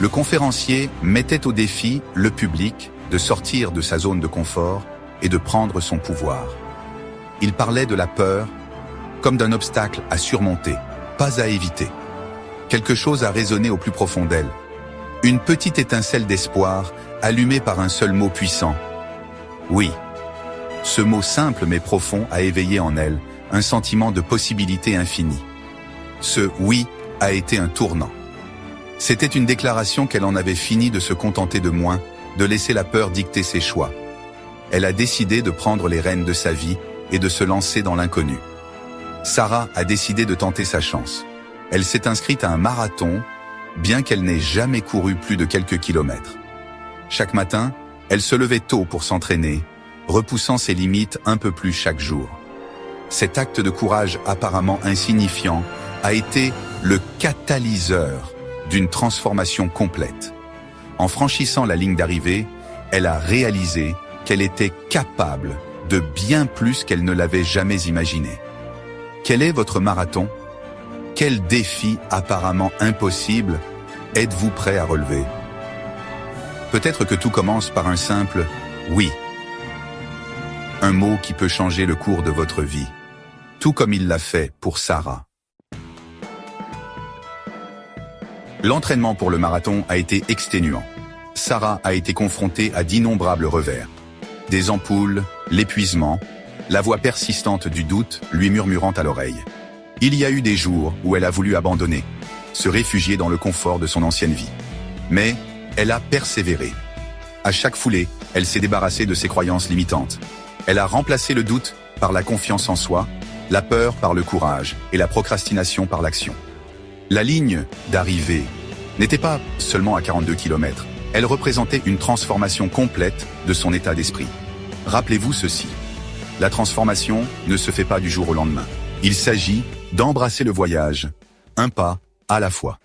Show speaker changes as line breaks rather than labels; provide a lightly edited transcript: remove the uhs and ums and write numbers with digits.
Le conférencier mettait au défi le public de sortir de sa zone de confort et de prendre son pouvoir. Il parlait de la peur comme d'un obstacle à surmonter, pas à éviter. Quelque chose a résonné au plus profond d'elle. Une petite étincelle d'espoir allumée par un seul mot puissant. Oui. Ce mot simple mais profond a éveillé en elle un sentiment de possibilité infinie. Ce « oui » a été un tournant. C'était une déclaration qu'elle en avait fini de se contenter de moins, de laisser la peur dicter ses choix. Elle a décidé de prendre les rênes de sa vie et de se lancer dans l'inconnu. Sarah a décidé de tenter sa chance. Elle s'est inscrite à un marathon, bien qu'elle n'ait jamais couru plus de quelques kilomètres. Chaque matin, elle se levait tôt pour s'entraîner, repoussant ses limites un peu plus chaque jour. Cet acte de courage apparemment insignifiant a été le catalyseur d'une transformation complète. En franchissant la ligne d'arrivée, elle a réalisé qu'elle était capable de bien plus qu'elle ne l'avait jamais imaginé. Quel est votre marathon? Quel défi apparemment impossible êtes-vous prêt à relever? Peut-être que tout commence par un simple « oui ». Un mot qui peut changer le cours de votre vie, tout comme il l'a fait pour Sarah. L'entraînement pour le marathon a été exténuant. Sarah a été confrontée à d'innombrables revers. Des ampoules, l'épuisement, la voix persistante du doute lui murmurant à l'oreille. Il y a eu des jours où elle a voulu abandonner, se réfugier dans le confort de son ancienne vie. Mais elle a persévéré. À chaque foulée, elle s'est débarrassée de ses croyances limitantes. Elle a remplacé le doute par la confiance en soi, la peur par le courage et la procrastination par l'action. La ligne d'arrivée n'était pas seulement à 42 km, elle représentait une transformation complète de son état d'esprit. Rappelez-vous ceci, la transformation ne se fait pas du jour au lendemain. Il s'agit d'embrasser le voyage, un pas à la fois.